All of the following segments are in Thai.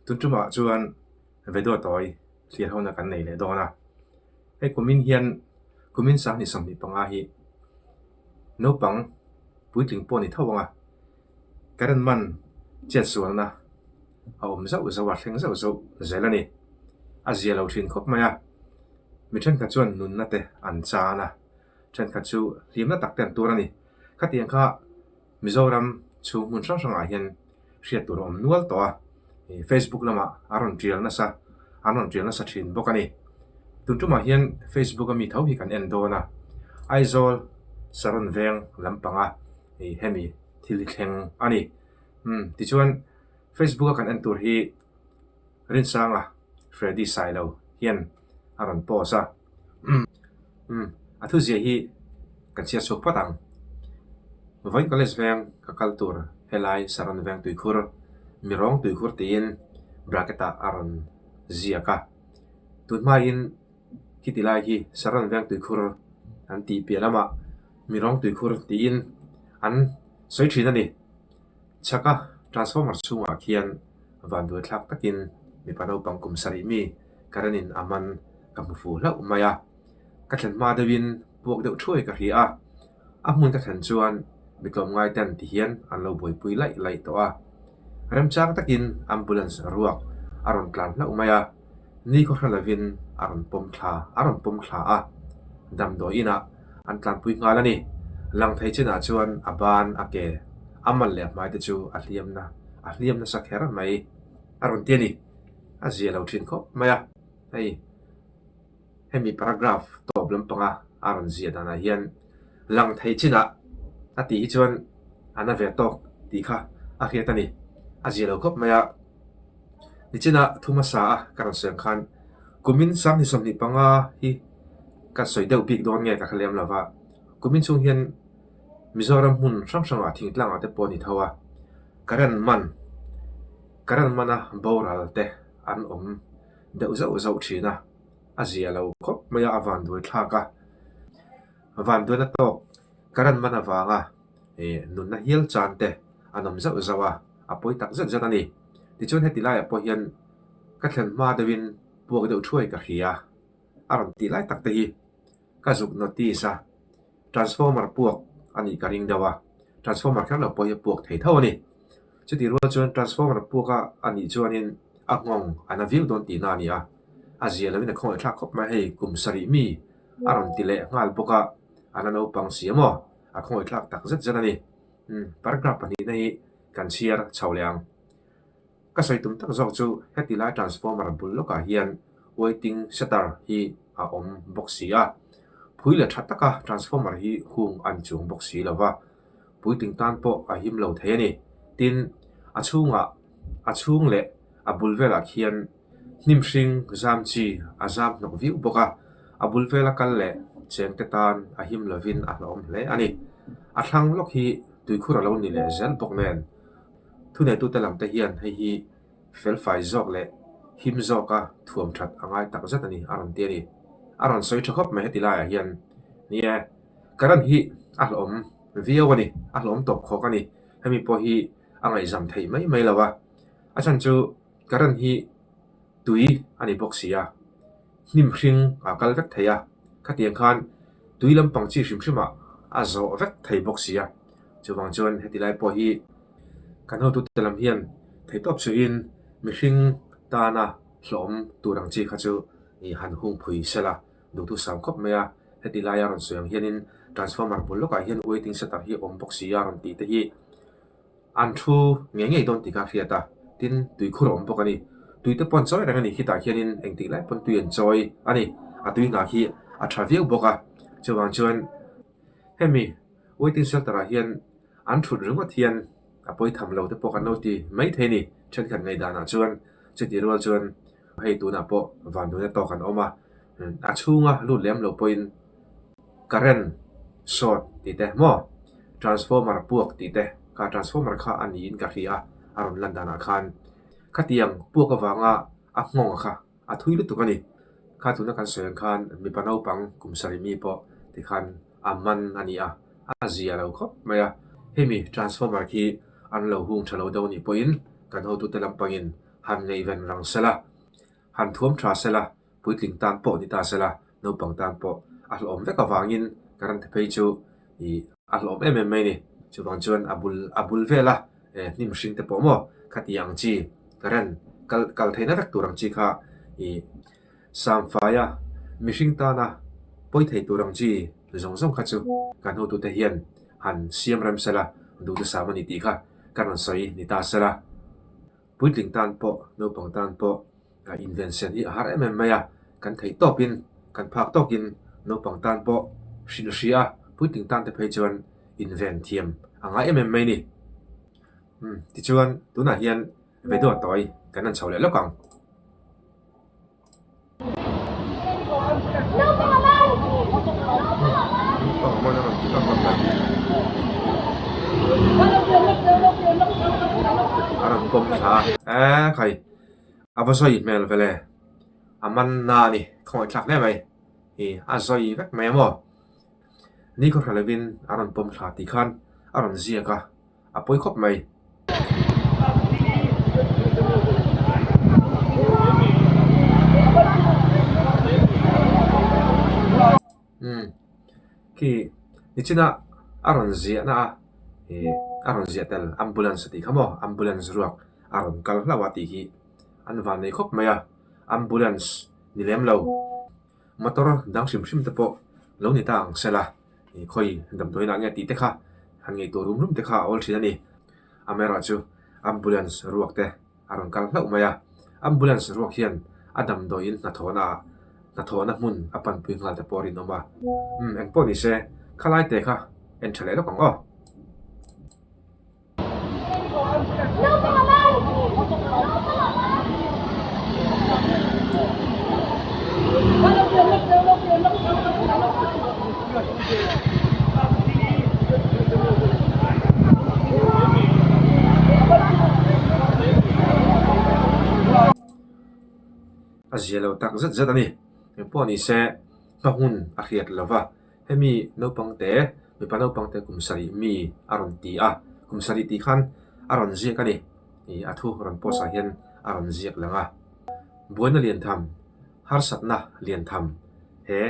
ตุนจุมาจวนเวดตัวต่อยเสียเท่านักันในเลยดอนะให้กุมินเฮียนกุมินสานี่สมิปังอาฮีโนปังปุยถึงปอนี่เท่าวังอ่ะการมันเจ็ดส่วนนะเอาไม่เจ้าสวัสดิ์เจ้าเจริญนี่อาเจียเราชินคบมาอ่ะมีเช่นกันจวนนุนนัดเตอันจานะเช่นกันจูเรียมนัดตักเต็มตัวนี่ขัดยังข้ามิโซรัมชูมุนช่างช่างอาเฮียนเสียตัวอมนัวตัวFacebook ละมาอารมณ์เจียลนะซะอารมณ์เจียลนะซะชินบอกกันนี่ตุนจุมาเฮียน Facebook ก็มีเท่าที่กันเอ็นโดนะไอโซลสารนเวงลำปังอ่ะเฮมีที่ลิข่งอันนี้ที่ชวน Facebook กันเอ็นตัวที่รินสังอ่ะเฟรดดี้ไซโลเฮียนอารมณ์โพสอ่ะทุกสิ่งที่กันเสียสุขพัดังวันก็เลยแสดงกับคัลตูร์เฮลัยสารนเวงตุยคูร์มีร้องตุยคูร์ตีนบราเกตาอารอนเซียกะตุนมาอินคิดที่ไล่ที่สารนเวงตุยคูร์อันตีเปียละมามีร้องตุยคูร์ตีนอันสวยชีนั่นนี่ชักกะ transformer สูงอาเคียนวันดูทักตะกินมีปานเอาปังกุมสริมีการนินอามันกัมฟูแล้วมายากัดเห็นมาเดวินพวกเด็กช่วยกับเฮียมุนกัดเห็นจวนมีกลมง่ายเต็นที่เฮียนอันเราบวยปุยไล่ตัวเริ่มจากตะกินอัมบูเลนส์รัวอารอนกลั่นแล้วมายานี่ก็ขันเลวินอารอนปมคลาดำโดยอินะอันกลั่นปุยงาแล้วนี่หลังไทยเจนาจวนอบานอาเกอามันเลี้ยไม่ได้จูอัลเลียมนะสักแค่ไหมอารอนเตียนี่อาเจียเราชินเขามายาให้มีพารากราฟตอบลำปังอารอนเซียดานาเฮียนหลังไทยเจนาอาตีจวนอันนั้นเวทตอกตีค่ะอาเคียตันนี่อาเจียเราก็มายาดิจินะทุมาสาการเสียงคันกุมินสังนิสมนิปังฮีกัดสวยเดียวปีกโดนไงกับเคลียมลาวะกุมินชงเฮียนมิโซรัมมุนช่างทิ้งหลังอาเตปอนิทว่าการันมันบอรัลเตอันเดาเจ้าชีนะอาเจียเราก็มายาอวันด้วยทักอวันด้วยนั่นโตการันมันวางนุนน่ะเฮียลจานเตอันเจ้าอปอยตักเจ้านี่ดิจวนให้ตีไล่ปอยยันกัดเห็นมาเดวินพวกเด็กช่วยกับเฮียอารมณ์ตีไล่ตักตีก็จุกนอตีซะ transformer พวกอันนี้การิงเดาวะ transformer แค่เราปอยพวกเท่านี้จะตีรู้ว่าจวน transformer พวกอันนี้จวนนี้งงอันนั้นวิวโดนตีนานี่อาเจียแล้วนี่คงจะทักมาให้กลุ่มสริมีอารมณ์ตีเละงานพวกอันนั้นเอาปังเสียมั้งคงจะทักตักเจ้านี่พารากราฟอันนี้ในการเชียร์ชาวเลียงก็ใส่ตุ้มตั้งจอกจูเฮติไล transformer บุลล็อกเฮียน waiting shutter ฮีบ็อกซี่ผู้เล่นชัดตะกะ transformer ฮีหุงอันจุงบ็อกซี่แล้วว่าผู้ติงตันโปหิมเหล่าเทนี่ตินอาชุงเละบุลเวลเฮียนนิมซิงจามจีจามนกวิวบอกบุลเวลกันเละเชียงเตตันหิมเลวินลอมเละอันนี้ทั้งล็อกฮีตุยคุระลานี่เละเซนบอกแมนทุนในตัวแต่ลำแต่เฮียนให้ฮีเฟลไฟจอกเละหิมจอกถ่วมชัดง่ายตักจัดนี่อารมณ์เตียนี่อารมณ์สวยชอบไม่ให้ตีลายเฮียนนี่การันฮีลอมวิววันนี้ลอมตบขอกันนี่ให้มีพอฮีง่ายจำไทยไม่ละวะอาจารย์จูการันฮีตุยอันนี้บอกเสียนิมชิงกัลเวกไทยขัดยังคันตุยลำปังจีชิมโซเวกไทยบอกเสียจูวังจวนให้ตีลายพอฮีกันเอาตัวเตลำเฮียนไทยตบสุอินมิชิงตานะหลอมตัวดังจีขัดจูหันหุงผุยเสละดูตัวสามคบเมียให้ตีลายรันสวยเฮียนิน transformer บุลล็อกเฮียน waiting setup ฮีบ็อกซี่รันตีเตฮีอันทูเงี้ยโดนตีกาเฟียตาตินตุยคุรอมบอกกันนี่ตุยเตปอนจอยอะไรนี่ฮิตาเฮียนินเองตีไล่ปนตุยเอ็นจอยอันนี้ตุยงาฮีทราวิลบอกจูวังจวนให้มี waiting setup เฮียนอันทุดเรื่องว่าเทียนปอยทำเราแต่ปกันโนตีไม่เทนี่เช่นกันในด้านจวนจะตีรัวจวนให้ตัวน่ะปอวันดูเนี่ยต่อกันออกมาช่วงรุ่นเลี้ยมเราปอยการันสอดตีเตะมั่ว transformer พวกตีเตะการ transformer ข้าอันนี้กับที่อารมณ์ลันดานาคันขัดยังพวกกับว่างงค่ะทุยลุตุกันนี่ข้าตัวนักการเสียงคันมีปนเอาปังกุมสาริมีปอที่คันมันอันนี้อาเซียเราครับไม่ให้มี transformer ที่อันเราหุ่งเฉลาดาวนี่ปอย kan ho tu telam pangin han ngei ven rang sela han thuam tha sela puitling tan po ni ta sela no pang tan po a hlom veka wangin karan the phei chu I a hlom em mai ni chu wang chuan abul vela nim hring te po mo khati ang chi karan kal theina vek turang chi kha I sam faya mihring ta na poi thei turang chi zong kha chu kan ho tu te hian han siam ram sela du tu samani ti kha karan soi ni ta sela puitling tan po no pang tan po invention hi har em maya kan thei topin kan phak tokin no pang tan po shin ria puitling tan te phei chuan invent thiam anga em mai ni ti chuan tuna hian vedo toy kanan chhole lokang mo na ti ka pang aram kom tha khai avasoi mel vele aman na ni khoi thlak le mai azoi vek mai mo ni ko khalawin aron pom tha ti khan aron zia ka apoi khop mai ki nichina aron zia na aron zia tel ambulance ti khamo ambulance ruak aron kal hlawa ti hi an van nei khop maya ambulance ni lem lo motor dang sim te po lo ni tang sela khoi dam toina nge ti te kha han ngei to rum te kha ol thina ni amera chu ambulance ruak te aron kal hlau maya ambulance ruak hian adam doin na thona mun apan pui ngal te porin noma eng po ni se khalai te kha en thale lo kong o azielo tak zat ani po ni se pahun a khiat lova hemi no pangte mi pa no pangte kumsari mi aron ti a kumsari ti khan aron zia kani athu ron po sa hian aron ziak langa buana lian tham har satna lian tham he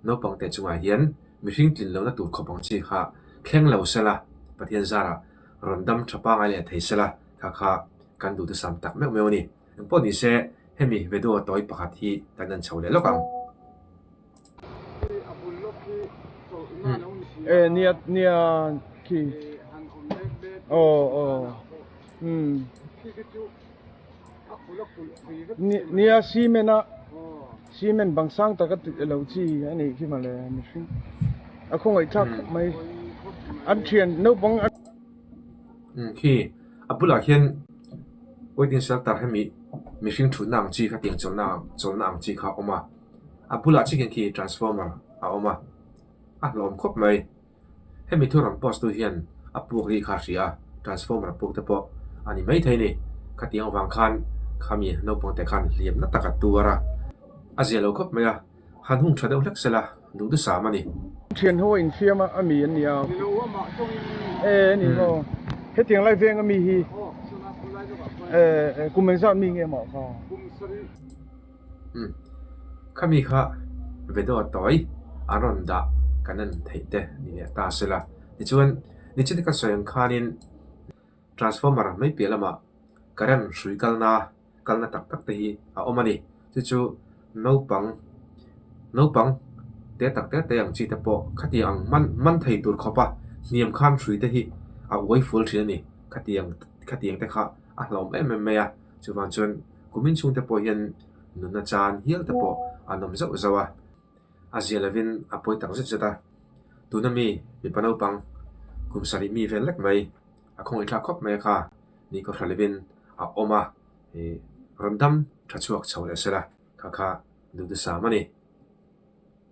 no pangte chunga hian mi hring tin lo na tur khopang chi kha thleng lo sela pathian zara rondam thapa ngai le thei sela kha kan du tu sam tak mek meoni po ni se hemi vedo toy pakhat hi tanan chhole lokang nia ki nia simen bangsang takat lo chi ani ki male machine akong ai thak mai an thian no bang khi apula hian waiting shelter hemi machine thuna ang chi kha ting cholna ang chi kha oma apula chicken ki transformer a oma a lom khop mai hemi thuram post tu hian apu ri kha ria transformer puk te po ani mai thaini khatiang wang khan khami no pong te khan liam na taka tuara azelo khop maya han hung thadeu lek sela du du samani thian ho in fiama ami an nia ni mo hetiang lai veng ami hi kumeng sa mi nge mo kha khami kha vedo toy aron da kanan theite ni ne ta sela ni chuan ni chini ka soyang khanin transformer mai pelama karan sui kalna tak te hi a omani chu no pang te tak te ang chi te po khati ang man thei tur khopa niam khan sui te hi a wai full thina ni khati ang te kha a hlom em ya chuwan chuan kumin chung te po hian nuna chan hial te po anom zawa azialavin apoi tak zeta tunami mi panau pang kumsari mi vel lek mai akhong itla khop mai kha ni ko thalevin a oma randam thachuak chhole sela kha du du samani